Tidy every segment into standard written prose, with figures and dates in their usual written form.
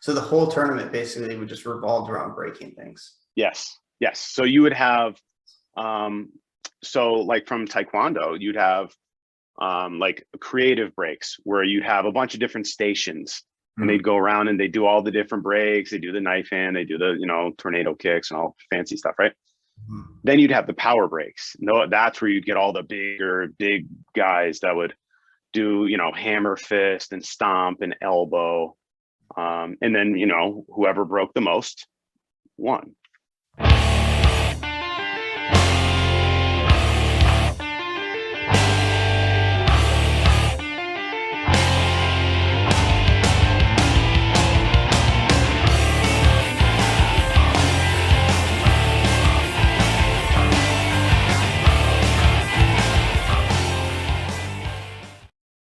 So the whole tournament basically would just revolve around breaking things. Yes. So you would have, so like from Taekwondo, you'd have like creative breaks where you'd have a bunch of different stations and they'd go around and they do all the different breaks. They do the knife hand, they do the, tornado kicks and all fancy stuff, right? Then you'd have the power breaks. No, that's where you'd get all the big guys that would do, hammer fist and stomp and elbow. And then, whoever broke the most won.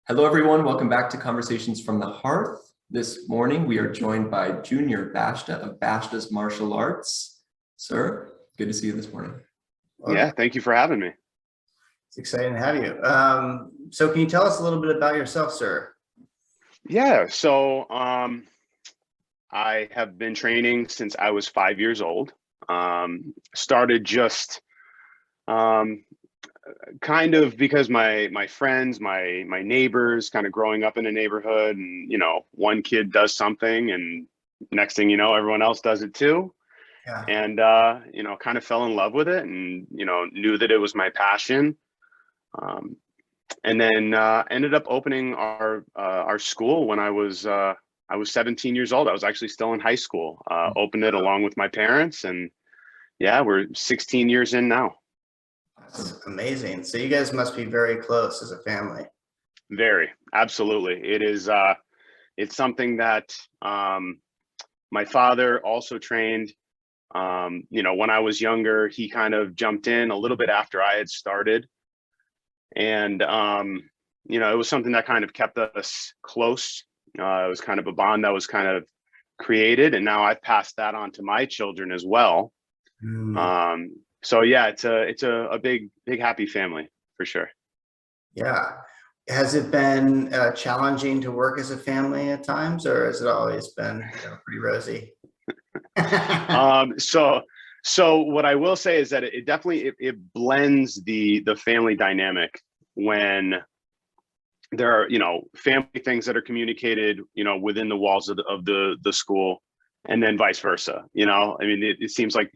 Hello, everyone. Welcome back to Conversations from the Hearth. This morning, we are joined by Junior Bashta of Bashta's Martial Arts. Sir, good to see you this morning. Yeah, thank you for having me. It's exciting to have you. So can you tell us a little bit about yourself, sir? Yeah, so I have been training since I was 5 years old. Started just kind of because my friends, my neighbors, kind of growing up in a neighborhood, and one kid does something and next thing you know, everyone else does it too. Yeah. And kind of fell in love with it and knew that it was my passion. And then ended up opening our school when I was 17 years old. I was actually still in high school. Opened it along with my parents, and yeah, we're 16 years in now. That's amazing. So you guys must be very close as a family. Very, absolutely. It is. It's something that my father also trained. When I was younger, he kind of jumped in a little bit after I had started, and it was something that kind of kept us close. It was kind of a bond that was kind of created, and now I've passed that on to my children as well. So yeah, it's a big happy family for sure. Yeah. Has it been challenging to work as a family at times, or has it always been pretty rosy? So what I will say is that it definitely blends the family dynamic when there are family things that are communicated within the walls of the school, and then vice versa. I mean, it seems like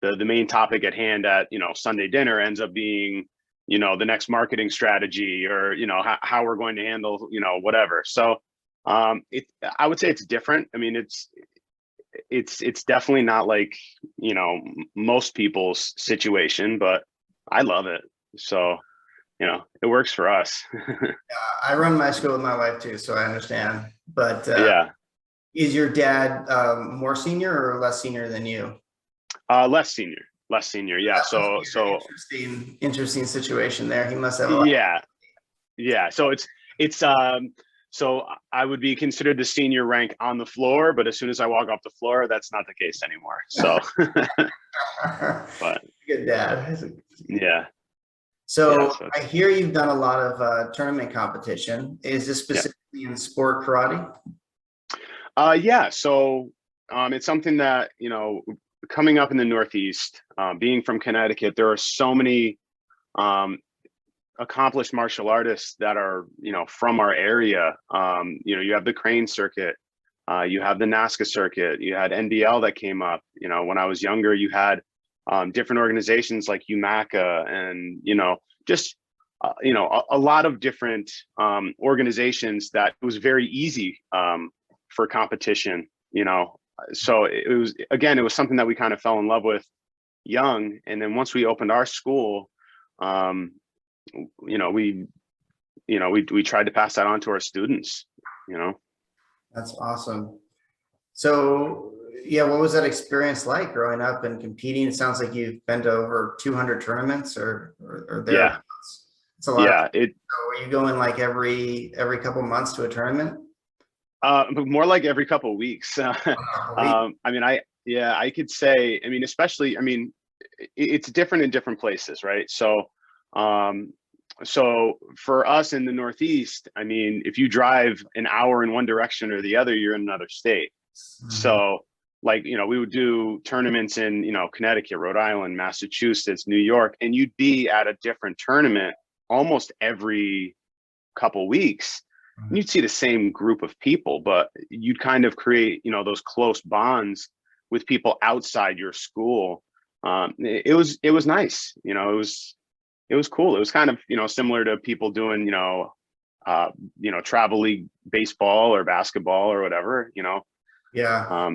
the main topic at hand at Sunday dinner ends up being the next marketing strategy, or how we're going to handle whatever. So I would say it's different. I mean, it's definitely not like most people's situation, but I love it. So it works for us. I run my school with my wife too, so I understand. But yeah. Is your dad more senior or less senior than you? Less senior. Yeah. So interesting situation there. He must have a lot. Yeah. So so I would be considered the senior rank on the floor, but as soon as I walk off the floor, that's not the case anymore. So, but good dad. Yeah. So I hear you've done a lot of tournament competition. Is this specifically in sport karate? Yeah. So it's something that coming up in the Northeast, being from Connecticut, there are so many accomplished martial artists that are from our area. You have the Crane circuit, you have the NASCA circuit, you had NBL that came up. When I was younger, you had different organizations like UMACA, and just a lot of different organizations that it was very easy for competition. So it was something that we kind of fell in love with young, and then once we opened our school, we tried to pass that on to our students. That's awesome. So yeah, what was that experience like growing up and competing? It sounds like you've been to over 200 tournaments or there. Yeah, it's a lot. Yeah. So are you going like every couple months to a tournament? More like every couple of weeks. I mean, I could say, I mean, especially, I mean, it's different in different places, right? So for us in the Northeast, I mean, if you drive an hour in one direction or the other, you're in another state. So like, we would do tournaments in, Connecticut, Rhode Island, Massachusetts, New York, and you'd be at a different tournament almost every couple weeks. And you'd see the same group of people, but you'd kind of create, those close bonds with people outside your school. It was nice, it was cool. It was kind of, similar to people doing, travel league baseball or basketball or whatever, Yeah.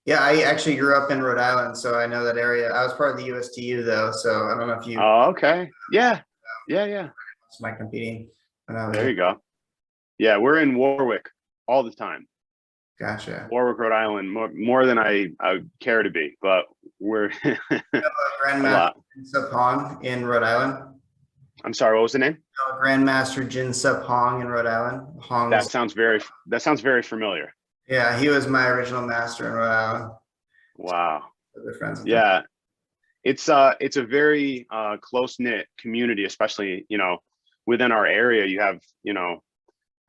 Yeah, I actually grew up in Rhode Island, so I know that area. I was part of the USTU though, so I don't know if you Oh, okay. Yeah. my competing when I was There you go. Yeah, we're in Warwick all the time. Gotcha. Warwick, Rhode Island, more than I care to be, but we're a Grandmaster lot. Jin Sup Hong in Rhode Island. I'm sorry, what was the name? Grandmaster Jin Sup Hong in Rhode Island. That sounds very familiar. Yeah, he was my original master in Rhode Island. Wow. They're friends with Yeah. It's a very close-knit community, especially, within our area. You have,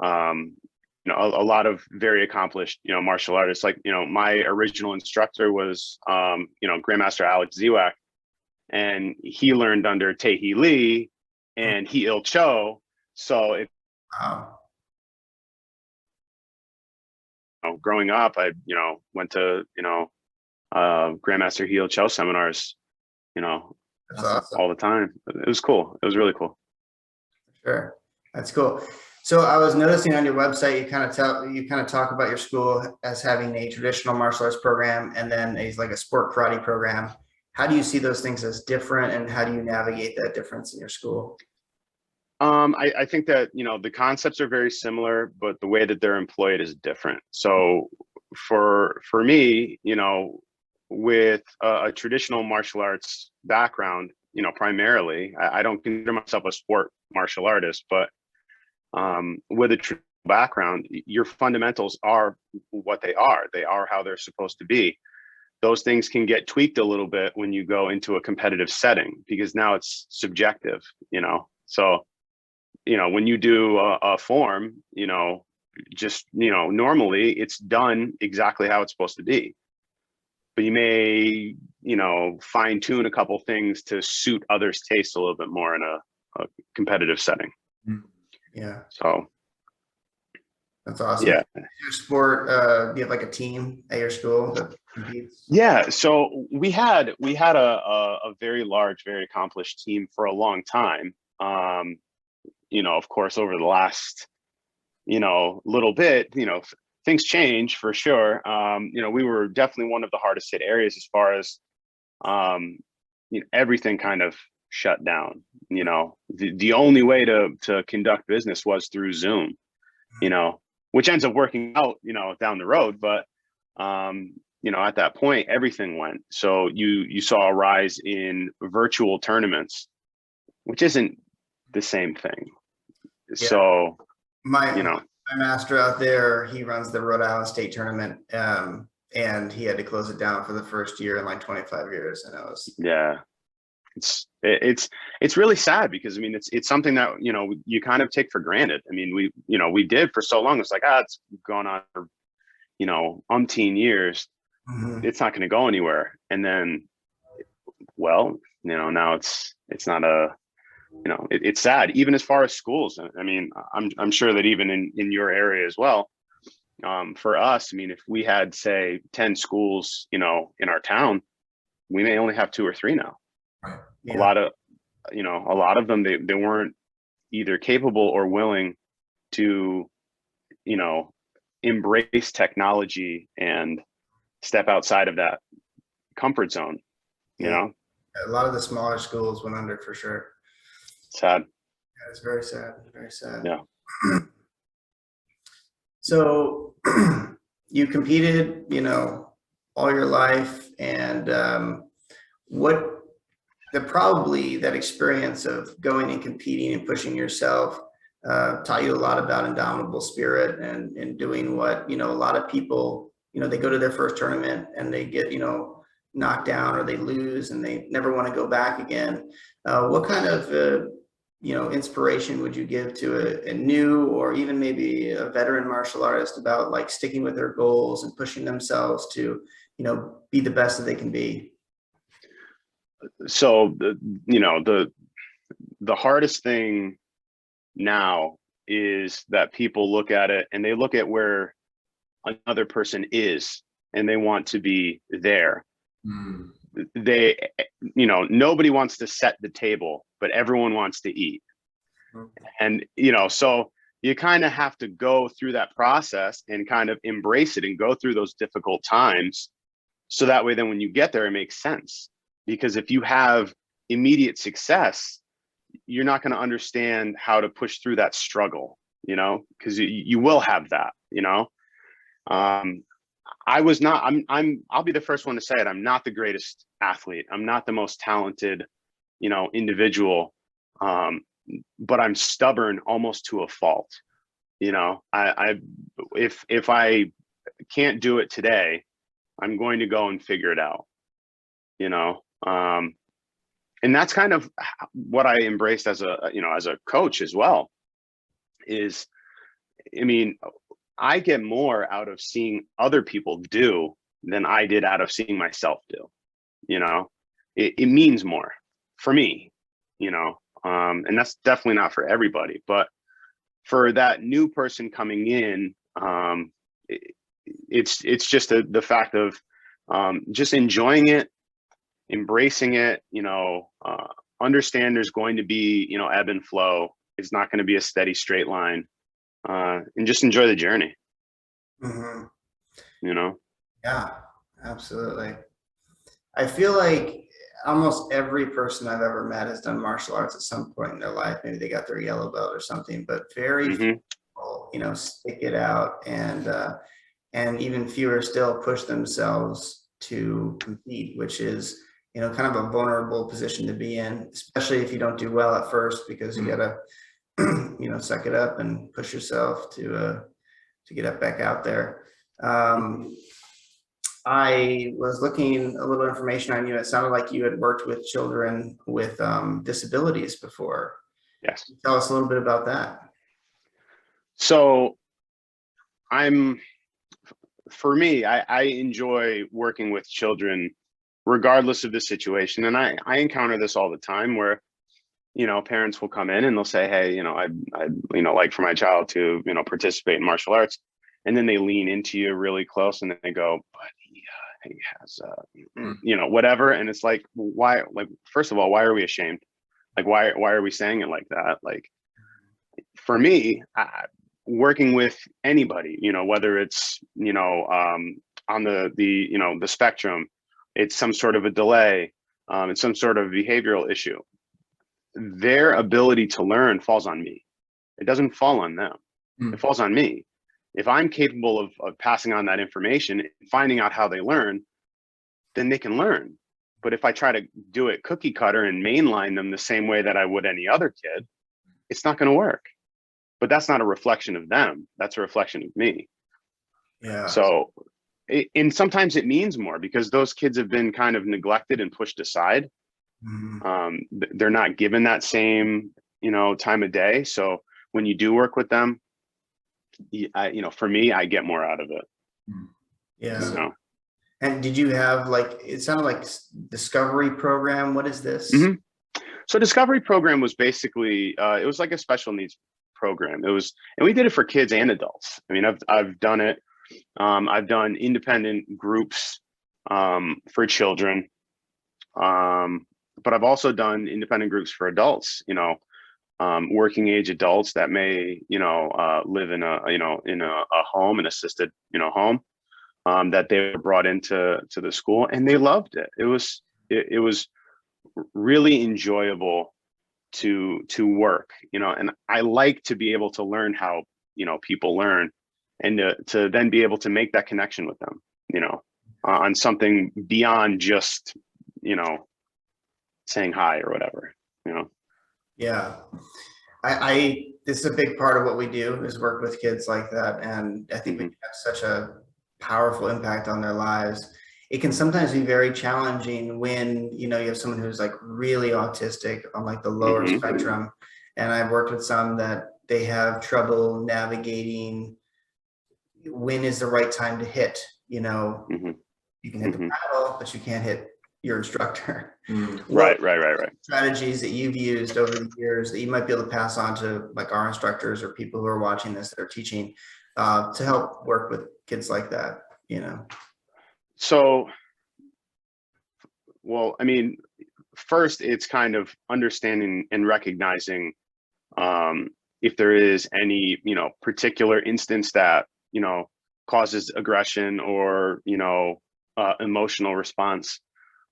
a lot of very accomplished, martial artists. Like, my original instructor was, Grandmaster Alex Ziwak, and he learned under Tae-Hee Lee and Hee-Il Cho. So if Wow. growing up, I, went to, Grandmaster Hee-Il Cho seminars, That's awesome. all the time. It was cool. It was really cool. Sure. That's cool. So I was noticing on your website, you kind of talk about your school as having a traditional martial arts program and then like a sport karate program. How do you see those things as different, and how do you navigate that difference in your school? I think that, the concepts are very similar, but the way that they're employed is different. So for me, with a traditional martial arts background, primarily, I don't consider myself a sport martial artist, but with a traditional background, your fundamentals are what they are. They are how they're supposed to be. Those things can get tweaked a little bit when you go into a competitive setting, because now it's subjective, so when you do a form, normally it's done exactly how it's supposed to be, but you may fine tune a couple things to suit others' taste a little bit more in a competitive setting. Yeah. So That's awesome. yeah. Your sport, do you have like a team at your school that competes? Yeah, so we had a very large, very accomplished team for a long time. Of course, over the last, little bit, things change for sure. We were definitely one of the hardest hit areas as far as, everything kind of shut down. The only way to conduct business was through Zoom, which ends up working out, down the road. But, at that point, everything went. So you saw a rise in virtual tournaments, which isn't the same thing. Yeah. So, My master out there, he runs the Rhode Island State Tournament, and he had to close it down for the first year in like 25 years, and it was it's really sad, because it's something that you kind of take for granted. We did for so long. It's like, it's gone on for umpteen years. It's not going to go anywhere. And then, well, now it's not a it's sad, even as far as schools. I'm sure that even in your area as well, for us, if we had, say, 10 schools in our town, we may only have 2 or 3 now. Right. Yeah. A lot of them, they weren't either capable or willing to embrace technology and step outside of that comfort zone. A lot of the smaller schools went under for sure. Sad. Yeah, it's very sad. Very sad. Yeah. So you competed, all your life, and probably that experience of going and competing and pushing yourself taught you a lot about indomitable spirit and doing what, a lot of people, they go to their first tournament and they get, knocked down or they lose and they never want to go back again. What kind of inspiration would you give to a new or even maybe a veteran martial artist about like sticking with their goals and pushing themselves to, be the best that they can be? So the hardest thing now is that people look at it and they look at where another person is and they want to be there. They, nobody wants to set the table, but everyone wants to eat. And, so you kind of have to go through that process and kind of embrace it and go through those difficult times. So that way, then when you get there, it makes sense. Because if you have immediate success, you're not going to understand how to push through that struggle, because you will have that, I'll be the first one to say it. I'm not the greatest athlete. I'm not the most talented, individual. But I'm stubborn almost to a fault. If I can't do it today, I'm going to go and figure it out, and that's kind of what I embraced as a coach as well is, I get more out of seeing other people do than I did out of seeing myself do. It means more for me, and that's definitely not for everybody, but for that new person coming in, it's just the fact of just enjoying it, embracing it, understand there's going to be, ebb and flow. It's not going to be a steady straight line, and just enjoy the journey. Yeah, absolutely. I feel like almost every person I've ever met has done martial arts at some point in their life. Maybe they got their yellow belt or something, but very few people, stick it out, and even fewer still push themselves to compete, which is, kind of a vulnerable position to be in, especially if you don't do well at first, because you gotta, suck it up and push yourself to get up back out there. I was looking a little information on you. It sounded like you had worked with children with disabilities before. Yes. Tell us a little bit about that. So for me, I enjoy working with children regardless of the situation. And I encounter this all the time where, parents will come in and they'll say, hey, I'd like for my child to, participate in martial arts. And then they lean into you really close and they go, but he has, whatever. And it's like, why, first of all, why are we ashamed? Why are we saying it like that? For me, working with anybody, whether it's, on the spectrum, it's some sort of a delay, it's some sort of behavioral issue. Their ability to learn falls on me. It doesn't fall on them. It falls on me. If I'm capable of passing on that information, finding out how they learn, then they can learn. But if I try to do it cookie cutter and mainline them the same way that I would any other kid, it's not going to work. But that's not a reflection of them. That's a reflection of me. Yeah. So, and sometimes it means more because those kids have been kind of neglected and pushed aside. They're not given that same, time of day. So when you do work with them, for me, I get more out of it. Yeah. And did you have it sounded like Discovery program? What is this? So Discovery program was basically, it was like a special needs program. And we did it for kids and adults. I've done it. I've done independent groups for children, but I've also done independent groups for adults, working age adults that may, live in a home, an assisted, home, that they were brought into the school and they loved it. It was really enjoyable to work, and I like to be able to learn how, people learn and to then be able to make that connection with them, on something beyond just, saying hi or whatever, Yeah. This is a big part of what we do is work with kids like that. And I think we have such a powerful impact on their lives. It can sometimes be very challenging when, you have someone who's really autistic on the lower spectrum, And I've worked with some that they have trouble navigating when is the right time to hit. You know, you can hit the paddle, but you can't hit your instructor. Right. Strategies that you've used over the years that you might be able to pass on to like our instructors or people who are watching this that are teaching to help work with kids like that, you know? So, well, I mean, first it's kind of understanding and recognizing if there is any, you know, particular instance that, you know, causes aggression or, you know, emotional response.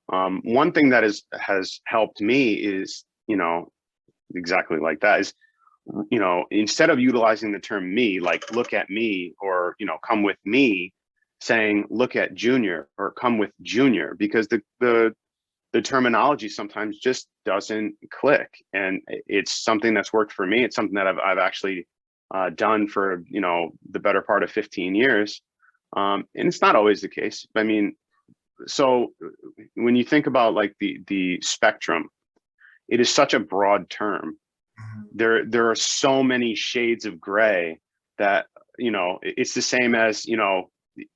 One thing that has helped me is, you know, exactly like that is, you know, instead of utilizing the term me, like look at me or, you know, come with me, saying look at Junior or come with Junior, because the terminology sometimes just doesn't click. And it's something that's worked for me. It's something that I've actually done for, you know, the better part of 15 years. And it's not always the case. I mean, so when you think about like the spectrum, it is such a broad term. There are so many shades of gray that, you know, it's the same as, you know,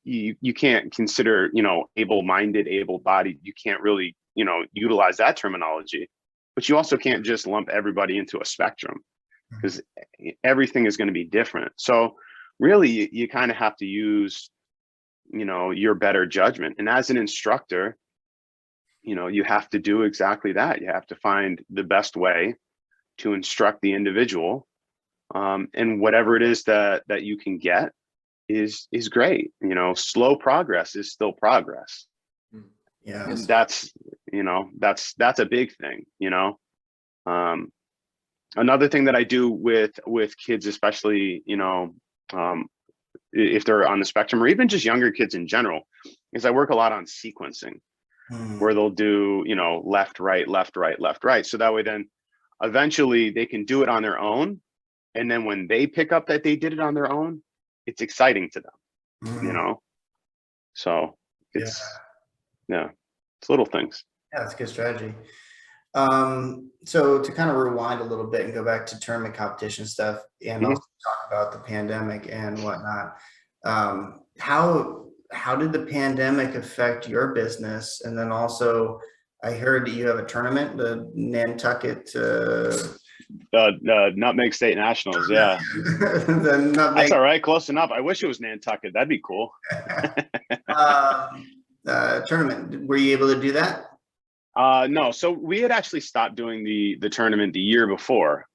you can't consider, you know, able-minded, able-bodied. You can't really, you know, utilize that terminology, but you also can't just lump everybody into a spectrum because everything is going to be different. So really you kind of have to use, you know, your better judgment. And as an instructor, you know, you have to do exactly that. You have to find the best way to instruct the individual. And whatever it is that you can get is great. You know, slow progress is still progress. Yeah. And that's, you know, that's a big thing, you know. Another thing that I do with kids, especially, you know, if they're on the spectrum or even just younger kids in general, is I work a lot on sequencing where they'll do, you know, left, right, left, right, left, right. So that way then eventually they can do it on their own. And then when they pick up that they did it on their own, it's exciting to them, you know? So it's, yeah, it's little things. Yeah, that's a good strategy. So to kind of rewind a little bit and go back to tournament competition stuff and also talk about the pandemic and whatnot. How did the pandemic affect your business? And then also I heard that you have a tournament, the Nantucket Nutmeg State Nationals, yeah. the Nutmeg. That's all right, close enough. I wish it was Nantucket. That'd be cool. Tournament. Were you able to do that? No, so we had actually stopped doing the tournament the year before.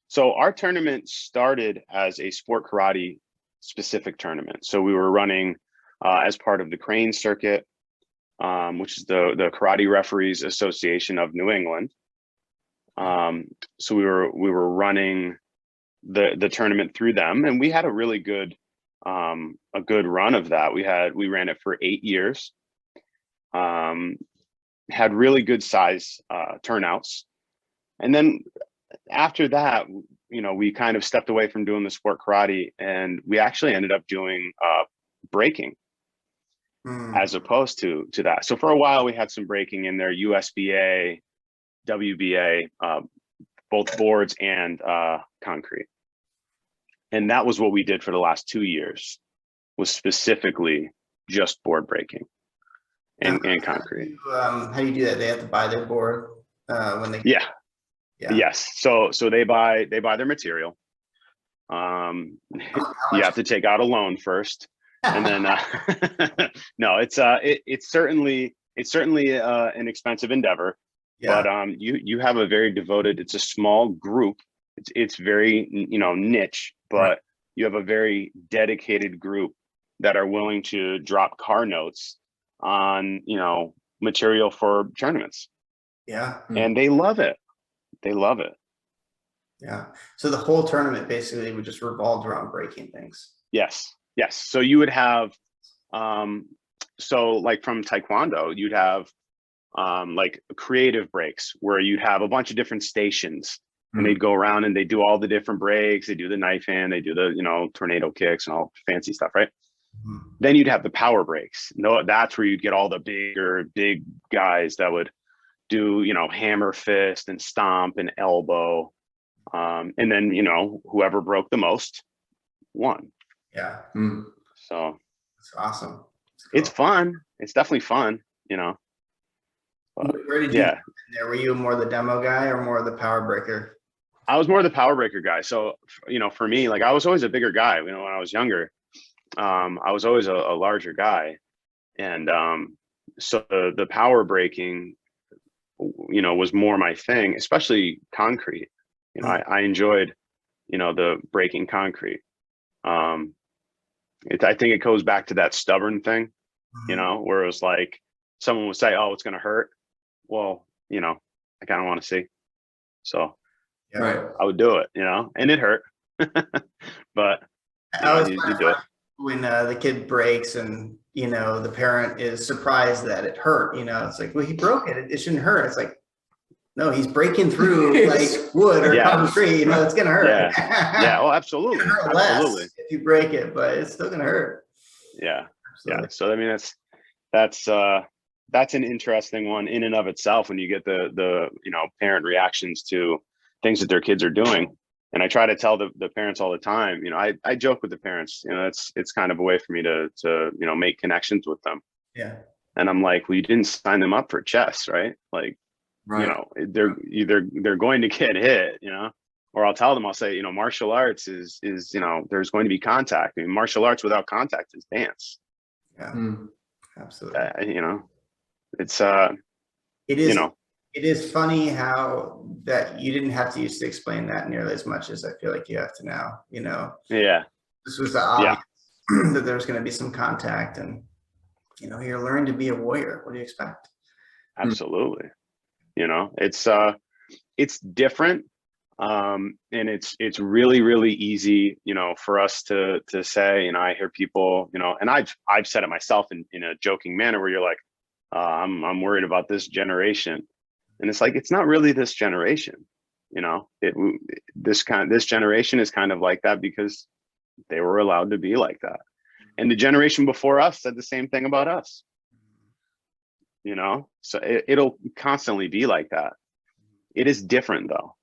So our tournament started as a sport karate specific tournament. So we were running as part of the Crane Circuit, which is the Karate Referees Association of New England. So we were running the tournament through them, and we had a really good run of that. We ran it for 8 years. Had really good size turnouts. And then after that, you know, we kind of stepped away from doing the sport karate, and we actually ended up doing breaking as opposed to that. So for a while we had some breaking in there, USBA, WBA, both boards and concrete. And that was what we did for the last 2 years, was specifically just board breaking and concrete. How do you do that? They have to buy their board when they Yes. So they buy their material. You have to take out a loan first, and then no, it's certainly an expensive endeavor. Yeah. But you have a very devoted. It's a small group. It's very, you know, niche, but you have a very dedicated group that are willing to drop car notes on, you know, material for tournaments. Yeah. And they love it. They love it. Yeah. So the whole tournament basically would just revolve around breaking things. Yes. So you would have, so like from Taekwondo, you'd have like creative breaks where you'd have a bunch of different stations, and they'd go around and they do all the different breaks. They do the knife hand, they do the, you know, tornado kicks and all fancy stuff, right? Then you'd have the power breaks. No, that's where you'd get all the big guys that would do, you know, hammer fist and stomp and elbow. And then, you know, whoever broke the most won. Yeah. So It's awesome. it's fun. It's definitely fun, you know. But, where did you yeah. get in there? Were you more the demo guy or more the power breaker? I was more the power breaker guy. So, you know, for me, like I was always a bigger guy, you know, when I was younger. I was always a larger guy. And so the power breaking, you know, was more my thing, especially concrete. You know, I enjoyed, you know, the breaking concrete. I think it goes back to that stubborn thing, you know, where it was like someone would say, oh, it's going to hurt. Well, you know, I kind of want to see. So I would do it, you know, and it hurt. But you know, you do it. When the kid breaks and, you know, the parent is surprised that it hurt, you know, it's like, well, he broke it. It shouldn't hurt. It's like, no, he's breaking through like wood or concrete, you know, it's going to hurt. Yeah. Oh, absolutely. It's gonna hurt Absolutely. less if you break it, but it's still going to hurt. Yeah. Absolutely. Yeah. So, I mean, that's an interesting one in and of itself when you get the, you know, parent reactions to things that their kids are doing. And I try to tell the parents all the time, you know, I joke with the parents, you know, it's kind of a way for me to, you know, make connections with them. Yeah. And I'm like, well, you didn't sign them up for chess, right? Like, you know, they're going to get hit, you know, or I'll tell them, I'll say, you know, martial arts is, you know, there's going to be contact. I mean, martial arts without contact is dance. Yeah, absolutely. You know, it's, it is, you know, it is funny how that you didn't have to used to explain that nearly as much as I feel like you have to now, you know? Yeah. This was the obvious that there's going to be some contact and, you know, you're learning to be a warrior. What do you expect? Absolutely. You know, it's different. And it's really, really easy, you know, for us to say, you know, I hear people, you know, and I've said it myself in a joking manner where you're like, I'm worried about this generation. And it's like, it's not really this generation, you know, this generation is kind of like that because they were allowed to be like that. And the generation before us said the same thing about us, you know, so it'll constantly be like that. It is different though.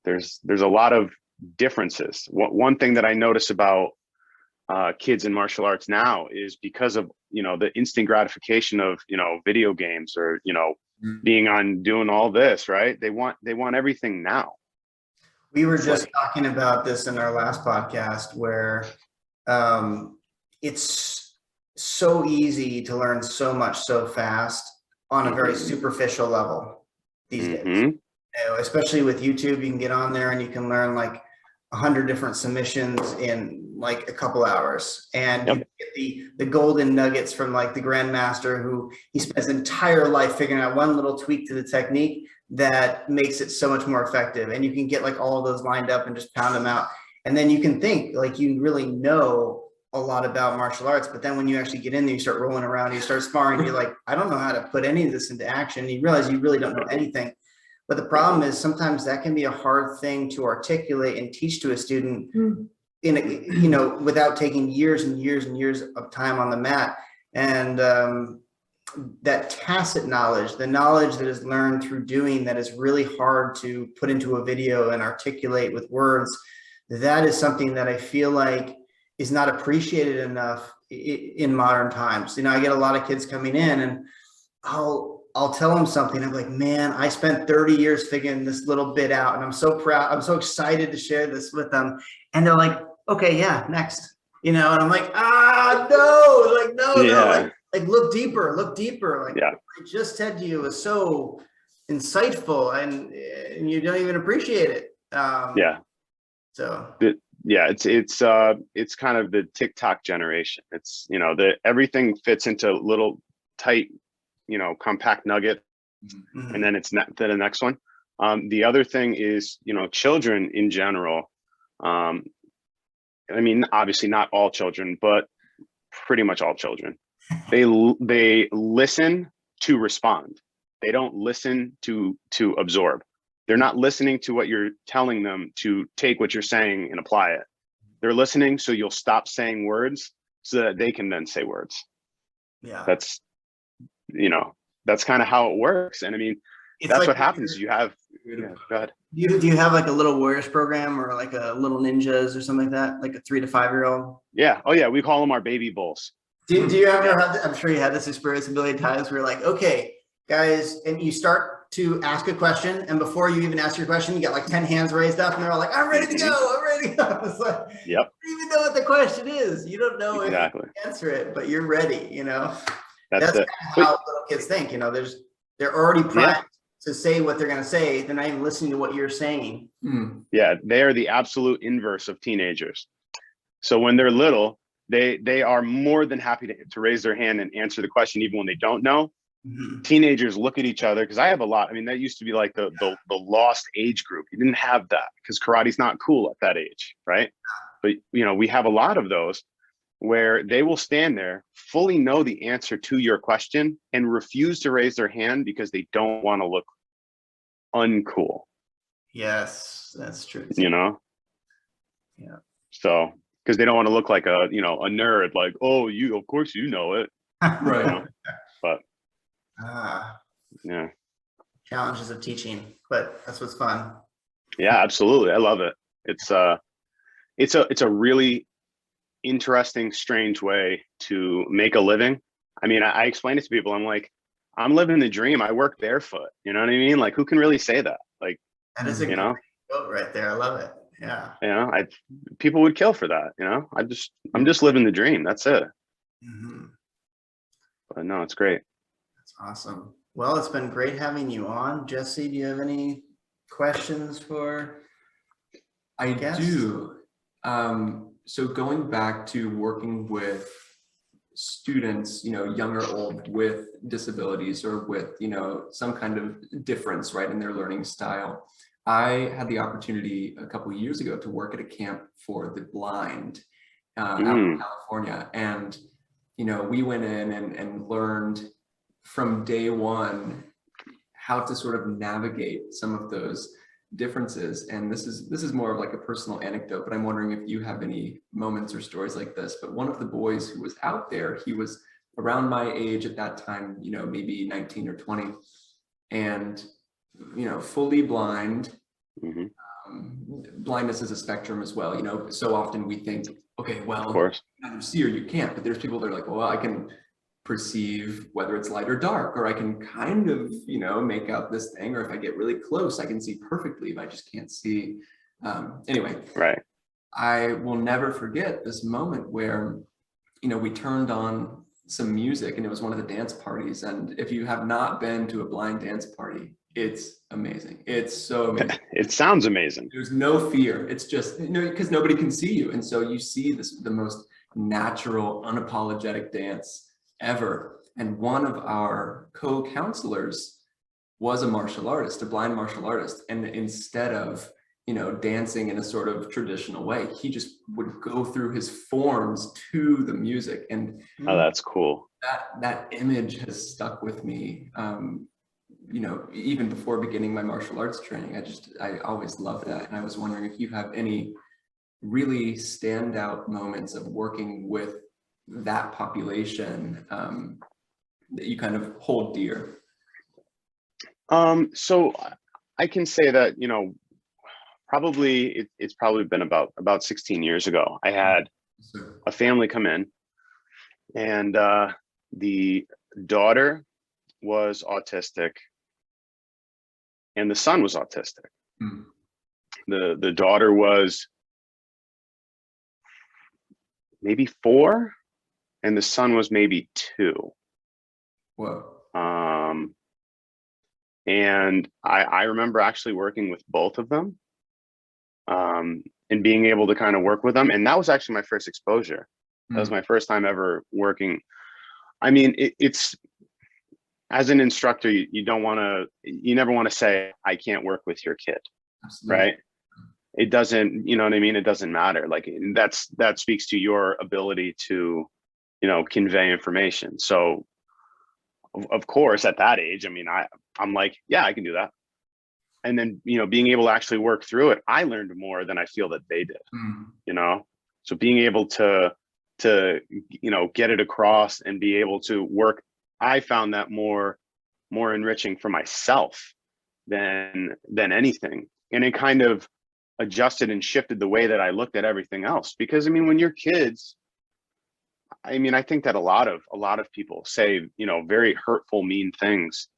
There's a lot of differences. One thing that I notice about kids in martial arts now is because of, you know, the instant gratification of, you know, video games or, you know, being on doing all this, right? They want everything now. We were just talking about this in our last podcast where it's so easy to learn so much so fast on a very superficial level these days. You know, especially with YouTube, you can get on there and you can learn like 100 different submissions in like a couple hours, and you get the golden nuggets from like the grandmaster who he spends his entire life figuring out one little tweak to the technique that makes it so much more effective. And you can get like all of those lined up and just pound them out, and then you can think like you really know a lot about martial arts, but then when you actually get in there, you start rolling around, you start sparring, you're like, I don't know how to put any of this into action. And you realize you really don't know anything. But the problem is sometimes that can be a hard thing to articulate and teach to a student in a, you know, without taking years and years and years of time on the mat. And that tacit knowledge, the knowledge that is learned through doing, that is really hard to put into a video and articulate with words, that is something that I feel like is not appreciated enough in modern times. You know, I get a lot of kids coming in and I'll tell them something. I'm like, man, I spent 30 years figuring this little bit out and I'm so proud. I'm so excited to share this with them. And they're like, okay, yeah, next, you know, and I'm like, no, like look deeper. Like I just said to you was so insightful and you don't even appreciate it. It's kind of the TikTok generation. It's, you know, everything fits into little tight, you know, compact nugget, and then it's to the next one. The other thing is, you know, children in general. I mean, obviously not all children, but pretty much all children. They listen to respond. They don't listen to absorb. They're not listening to what you're telling them to take what you're saying and apply it. They're listening so you'll stop saying words so that they can then say words. Yeah. That's, you know, that's kind of how it works. And I mean, that's like what happens. You have Yeah, go ahead. Do you have like a little warriors program or like a little ninjas or something like that? Like a 3 to 5 year old? Yeah. Oh yeah. We call them our baby bulls. Do you ever have, I'm sure you had this experience a million times where you're like, okay, guys, and you start to ask a question, and before you even ask your question, you got like 10 hands raised up, and they're all like, I'm ready to go, I'm ready to go. It's like, Yep. you don't even know what the question is. You don't know Exactly. if you can answer it, but you're ready, you know? That's That's it. kind of how little kids think, you know, they're already primed to say what they're going to say. They're not even listening to what you're saying. Yeah. They are the absolute inverse of teenagers. So when they're little, they are more than happy to raise their hand and answer the question, even when they don't know. Teenagers look at each other, because I have a lot. I mean, that used to be like the lost age group. You didn't have that because karate's not cool at that age, right? But you know, we have a lot of those where they will stand there, fully know the answer to your question, and refuse to raise their hand because they don't want to look uncool. Yes, that's true. You know? Yeah. So, because they don't want to look like a nerd, like, oh, you, of course you know it. Right. You know? But yeah. Challenges of teaching, but that's what's fun. Yeah, absolutely. I love it. It's a really interesting, strange way to make a living. I mean, I explain it to people. I'm like, I'm living the dream. I work barefoot. You know what I mean? Like, who can really say that? Like, That is a great quote right there. I love it. Yeah. You know, people would kill for that. You know, I'm just living the dream. That's it. But no, it's great. That's awesome. Well, it's been great having you on. Jesse, do you have any questions for guests? Do. So going back to working with students, you know, young or old, with disabilities or with, you know, some kind of difference, right, in their learning style. I had the opportunity a couple of years ago to work at a camp for the blind out in California. And, you know, we went in and learned from day one how to sort of navigate some of those differences. And this is more of like a personal anecdote, but I'm wondering if you have any moments or stories like this. But one of the boys who was out there, he was around my age at that time, you know, maybe 19 or 20, and, you know, fully blind. Blindness is a spectrum as well. You know, so often we think, okay, well, of course, you either see or you can't. But there's people that are like, well, I can perceive whether it's light or dark, or I can kind of, you know, make out this thing, or if I get really close, I can see perfectly, but I just can't see. Anyway, right. I will never forget this moment where, you know, we turned on some music, and it was one of the dance parties. And if you have not been to a blind dance party, it's amazing. It's so amazing. It sounds amazing. There's no fear. It's just, you know, because nobody can see you. And so you see the most natural, unapologetic dance ever. And one of our co-counselors was a martial artist, a blind martial artist. And instead of, you know, dancing in a sort of traditional way, he just would go through his forms to the music. And oh, that's cool. That image has stuck with me. You know, even before beginning my martial arts training, I always loved that. And I was wondering if you have any really standout moments of working with that population that you kind of hold dear. So I can say that, you know, probably it's probably been about 16 years ago. I had a family come in, and the daughter was autistic and the son was autistic. The daughter was maybe 4 and the son was maybe 2. Whoa. And I remember actually working with both of them and being able to kind of work with them. And that was actually my first exposure. That was my first time ever working. I mean, it's as an instructor, you never want to say, I can't work with your kid. Absolutely. Right? It doesn't, you know what I mean? It doesn't matter. Like that speaks to your ability to, you know, convey information. So of course, at that age, I mean, I'm like, yeah, I can do that. And then, you know, being able to actually work through it, I learned more than I feel that they did, you know? So being able to, you know, get it across and be able to work, I found that more enriching for myself than anything. And it kind of adjusted and shifted the way that I looked at everything else. Because I mean, when you're kids, I mean, I think that a lot of people say, you know, very hurtful, mean things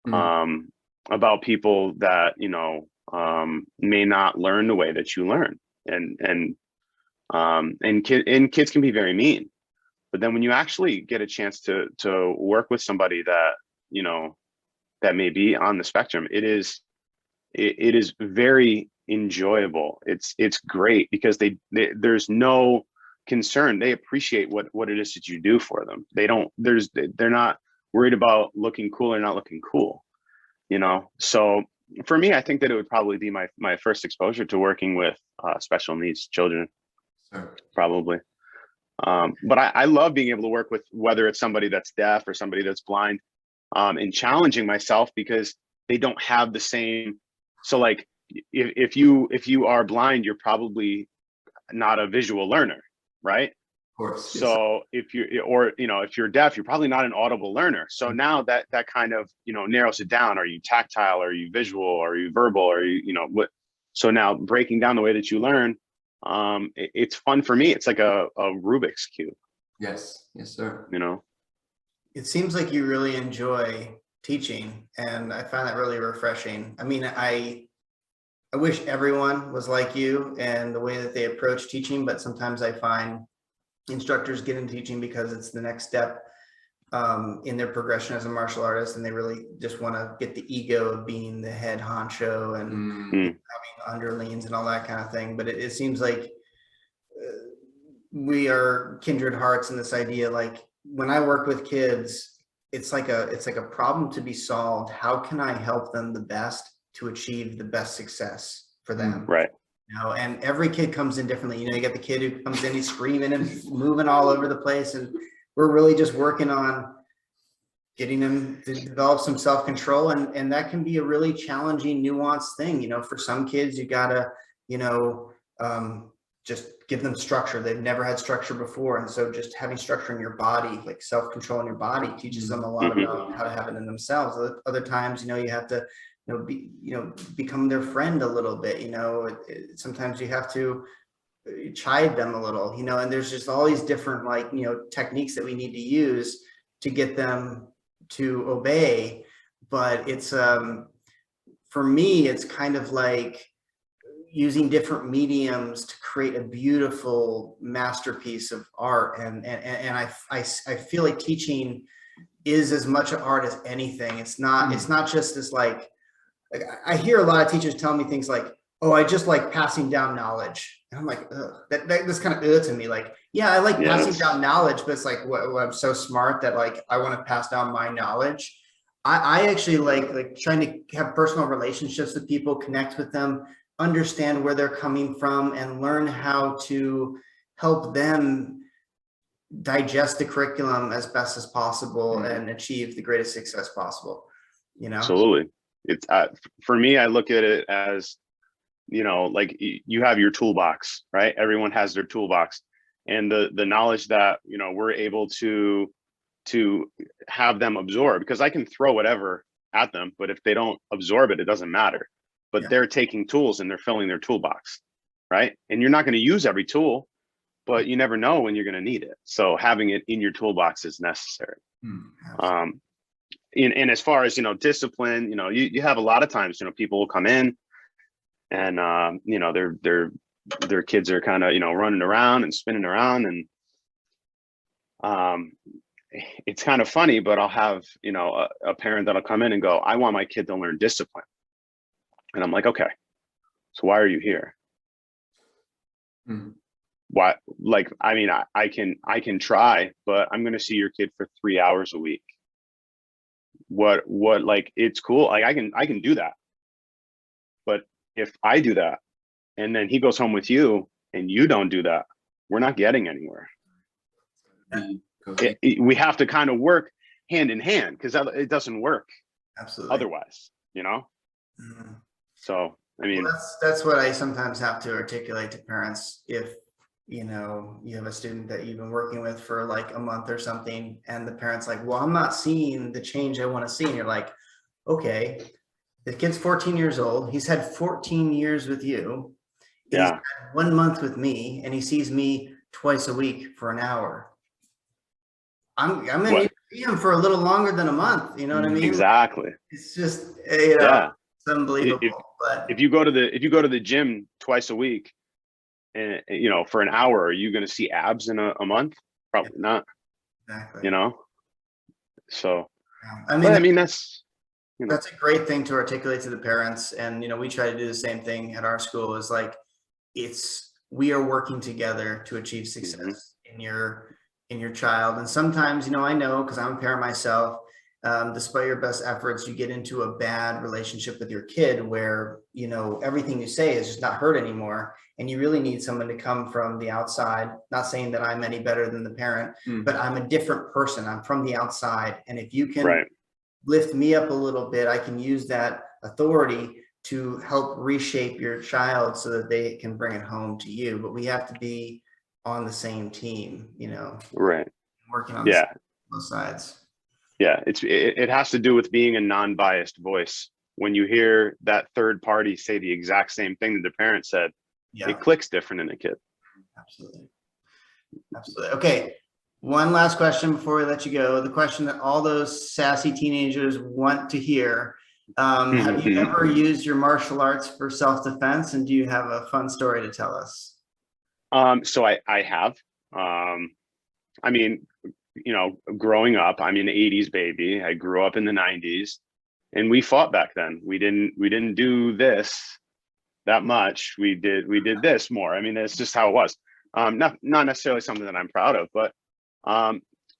about people that, you know, may not learn the way that you learn. And kids can be very mean. But then when you actually get a chance to work with somebody that, you know, that may be on the spectrum, it is very enjoyable. It's great because there's no concern. They appreciate what it is that you do for them. They're not worried about looking cool or not looking cool, you know? So for me, I think that it would probably be my first exposure to working with special needs children, probably. But I love being able to work with, whether it's somebody that's deaf or somebody that's blind, and challenging myself because they don't have the same. So like, if you are blind, you're probably not a visual learner, right? Of course. So if you're deaf, you're probably not an audible learner. So now that kind of, you know, narrows it down. Are you tactile? Are you visual? Are you verbal? Are you, you know, what? So now breaking down the way that you learn, it's fun for me. It's like a Rubik's Cube. Yes, sir. You know, It seems like you really enjoy teaching, and I find that really refreshing. I mean, I wish everyone was like you and the way that they approach teaching, but sometimes I find instructors get into teaching because it's the next step in their progression as a martial artist, and they really just want to get the ego of being the head honcho and having underlings and all that kind of thing. But it seems like we are kindred hearts in this idea. Like when I work with kids, it's like a problem to be solved. How can I help them the best to achieve the best success for them? right. You know, and every kid comes in differently. You know, you get the kid who comes in, he's screaming and moving all over the place, and we're really just working on getting him to develop some self-control, and that can be a really challenging, nuanced thing. You know, for some kids, you gotta, you know, just give them structure. They've never had structure before, and so just having structure in your body, like self-control in your body, teaches them a lot about how to have it in themselves. Other times, you know, you have to, become their friend a little bit. You know, sometimes you have to chide them a little, you know, and there's just all these different, like, you know, techniques that we need to use to get them to obey. But it's for me, it's kind of like using different mediums to create a beautiful masterpiece of art, and I feel like teaching is as much an art as anything. It's not just this, like I hear a lot of teachers tell me things like, oh, I just like passing down knowledge. And I'm like, ugh, that's kind of to me. Like, yeah, I like passing down knowledge, but it's like, what, I'm so smart that like, I want to pass down my knowledge. I actually like trying to have personal relationships with people, connect with them, understand where they're coming from, and learn how to help them digest the curriculum as best as possible and achieve the greatest success possible, you know? Absolutely. It's for me, I look at it as, you know, like you have your toolbox, right? Everyone has their toolbox, and the knowledge that, you know, we're able to have them absorb, because I can throw whatever at them, but if they don't absorb it, it doesn't matter. But they're taking tools and they're filling their toolbox, right? And you're not going to use every tool, but you never know when you're going to need it. So having it in your toolbox is necessary. And as far as, you know, discipline, you know, you have a lot of times, you know, people will come in and, you know, their kids are kind of, you know, running around and spinning around, and it's kind of funny, but I'll have, you know, a parent that'll come in and go, I want my kid to learn discipline. And I'm like, okay, so why are you here? Why? Like, I mean, I can try, but I'm going to see your kid for 3 hours a week. What, like, it's cool. Like, I can do that. But if I do that and then he goes home with you and you don't do that, we're not getting anywhere. We have to kind of work hand in hand, because it doesn't work otherwise, you know? So, I mean, well, that's what I sometimes have to articulate to parents. If, you know, you have a student that you've been working with for like a month or something, and the parent's like, well, I'm not seeing the change I want to see. And you're like, okay, The kid's 14 years old. He's had 14 years with you. He's Yeah. had 1 month with me, and he sees me twice a week for an hour. I'm gonna need to see him for a little longer than a month. You know what I mean? Exactly. It's just, you know, Yeah. it's unbelievable. If, But if you go to the gym twice a week and, you know, for an hour, are you going to see abs in a month? Probably not, exactly. you know? So, I mean, that's, you know, that's a great thing to articulate to the parents. And, you know, we try to do the same thing at our school. Is like, we are working together to achieve success in your child. And sometimes, you know, I know, because I'm a parent myself, despite your best efforts, you get into a bad relationship with your kid where, you know, everything you say is just not heard anymore. And you really need someone to come from the outside, not saying that I'm any better than the parent, but I'm a different person. I'm from the outside. And if you can lift me up a little bit, I can use that authority to help reshape your child so that they can bring it home to you. But we have to be on the same team, you know, working on both sides. Yeah, it has to do with being a non-biased voice. When you hear that third party say the exact same thing that the parent said, it clicks different in a kid. Absolutely. Absolutely. Okay. One last question before we let you go. The question that all those sassy teenagers want to hear. Have you ever used your martial arts for self-defense? And do you have a fun story to tell us? So I have. I mean, you know, growing up, I'm an 80s baby. I grew up in the 90s, and we fought back then. We didn't do this that much. We did this more. I mean, it's just how it was. Not necessarily something that I'm proud of, but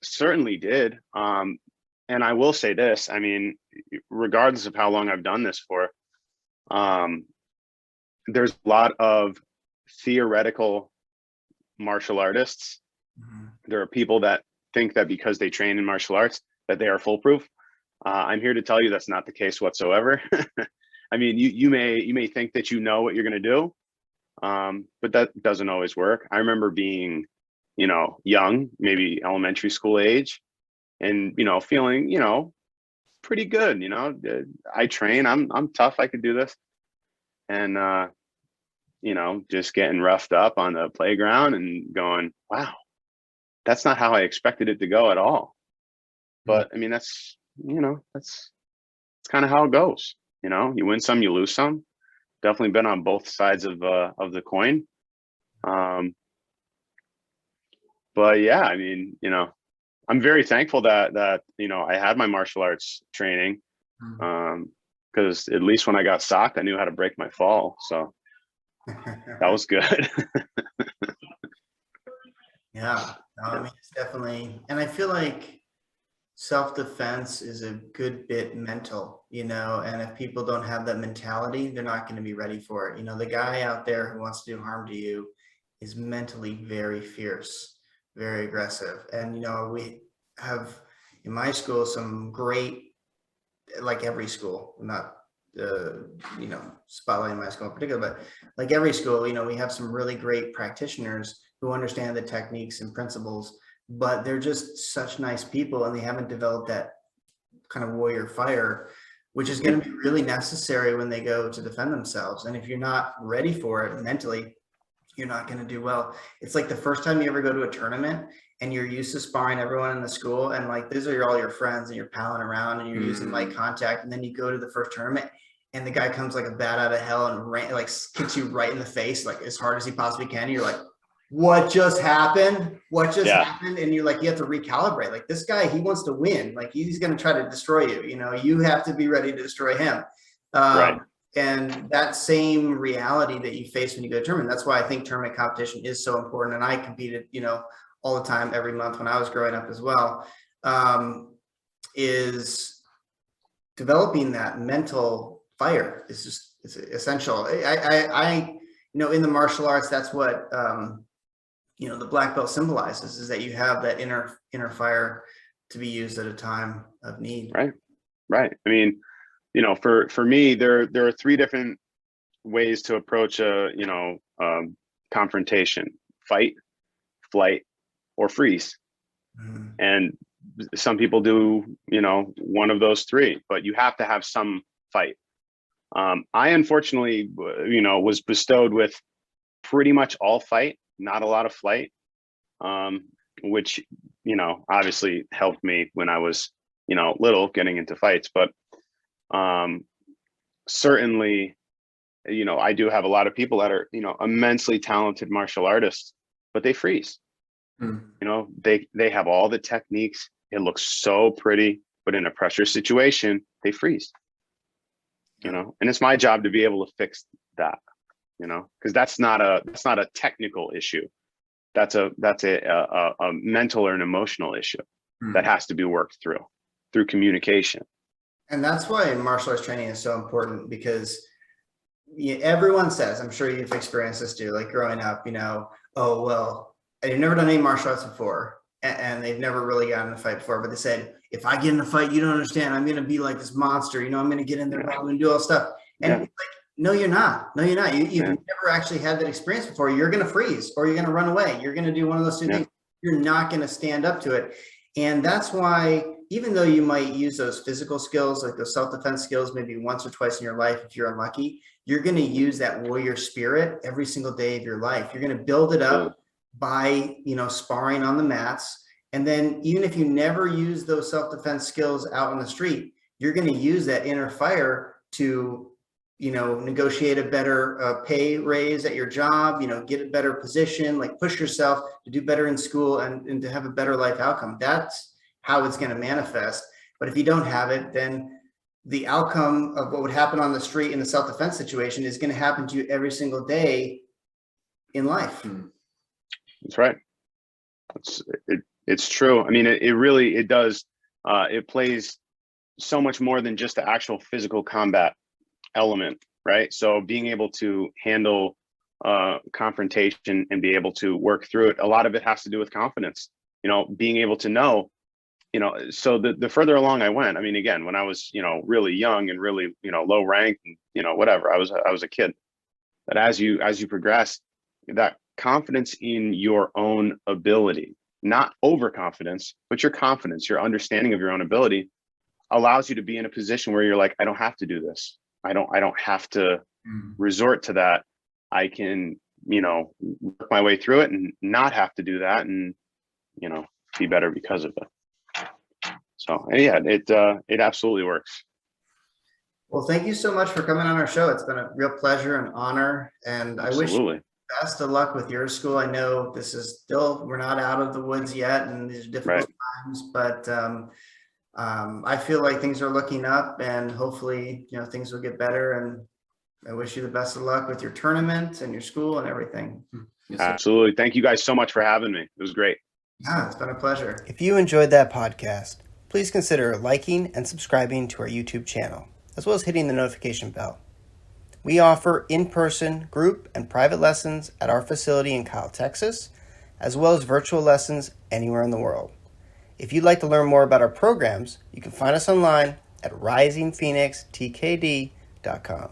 certainly did. And I will say this, I mean, regardless of how long I've done this for, there's a lot of theoretical martial artists. There are people that think that because they train in martial arts that they are foolproof. I'm here to tell you that's not the case whatsoever. I mean, you may think that you know what you're going to do, but that doesn't always work. I remember being, you know, young, maybe elementary school age, and, you know, feeling, you know, pretty good. You know, I train, I'm tough, I could do this. And, you know, just getting roughed up on the playground and going, wow, that's not how I expected it to go at all. But I mean, that's, you know, it's kind of how it goes. You know, you win some, you lose some. Definitely been on both sides of the coin. But yeah, I mean, you know, I'm very thankful that you know, I had my martial arts training, because at least when I got socked, I knew how to break my fall. So that was good. Yeah, no, I mean, it's definitely, and I feel like self-defense is a good bit mental, you know, and if people don't have that mentality, they're not going to be ready for it. You know, the guy out there who wants to do harm to you is mentally very fierce, very aggressive. And, you know, we have in my school some great, like every school, not you know, spotlighting my school in particular, but like every school, you know, we have some really great practitioners who understand the techniques and principles, but they're just such nice people, and they haven't developed that kind of warrior fire, which is going to be really necessary when they go to defend themselves. And if you're not ready for it mentally, you're not going to do well. It's like the first time you ever go to a tournament and you're used to sparring everyone in the school, and like these are all your friends and you're palling around and you're using light contact, and then you go to the first tournament and the guy comes like a bat out of hell and like kicks you right in the face, like as hard as he possibly can. And you're like, what just happened? What just happened? And you're like, you have to recalibrate. Like, this guy, he wants to win. Like, he's going to try to destroy you. You know, you have to be ready to destroy him. And that same reality that you face when you go to tournament, that's why I think tournament competition is so important. And I competed, you know, all the time, every month when I was growing up as well, is developing that mental fire is just, it's essential. I you know, in the martial arts, that's what, you know, the black belt symbolizes, is that you have that inner fire to be used at a time of need. Right. I mean, you know, for me, there are three different ways to approach a, you know, confrontation: fight, flight, or freeze. And some people do, you know, one of those three, but you have to have some fight. I unfortunately, was bestowed with pretty much all fight, not a lot of flight, which, obviously helped me when I was, little, getting into fights. But certainly, I do have a lot of people that are, immensely talented martial artists, but they freeze. They have all the techniques. It looks so pretty, but in a pressure situation, they freeze. And it's my job to be able to fix that, because that's not a technical issue. That's a mental or an emotional issue that has to be worked through communication. And that's why martial arts training is so important, because everyone says, I'm sure you've experienced this too, like growing up, oh, well, you've never done any martial arts before, and they've never really gotten in a fight before, but they said, if I get in a fight, you don't understand, I'm going to be like this monster, I'm going to get in there and do all stuff. And like, no, you're not. You've never actually had that experience before. You're going to freeze, or you're going to run away. You're going to do one of those two things. You're not going to stand up to it. And that's why, even though you might use those physical skills, like those self-defense skills, maybe once or twice in your life, if you're unlucky, you're going to use that warrior spirit every single day of your life. You're going to build it up by, sparring on the mats. And then even if you never use those self-defense skills out on the street, you're going to use that inner fire to, negotiate a better pay raise at your job, get a better position, like push yourself to do better in school and to have a better life outcome. That's how it's going to manifest. But if you don't have it, then the outcome of what would happen on the street in the self-defense situation is going to happen to you every single day in life. That's right. It's true. I mean, it does. It plays so much more than just the actual physical combat element, right? So being able to handle confrontation and be able to work through it, a lot of it has to do with confidence. Being able to know, so the further along I went, I mean, again, when I was, really young and really, low rank, and, whatever, I was a kid. But as you progress, that confidence in your own ability, not overconfidence, but your confidence, your understanding of your own ability, allows you to be in a position where you're like, I don't have to do this. I don't have to resort to that. I can, work my way through it and not have to do that, and, be better because of it. So yeah, it absolutely works. Well, thank you so much for coming on our show. It's been a real pleasure and honor, and Absolutely. I wish you best of luck with your school. I know this is still, we're not out of the woods yet, and these are difficult times, but I feel like things are looking up, and hopefully, things will get better. And I wish you the best of luck with your tournament and your school and everything. Yes, absolutely. Thank you guys so much for having me. It was great. Yeah, it's been a pleasure. If you enjoyed that podcast, please consider liking and subscribing to our YouTube channel, as well as hitting the notification bell. We offer in-person, group, and private lessons at our facility in Kyle, Texas, as well as virtual lessons anywhere in the world. If you'd like to learn more about our programs, you can find us online at risingphoenixtkd.com.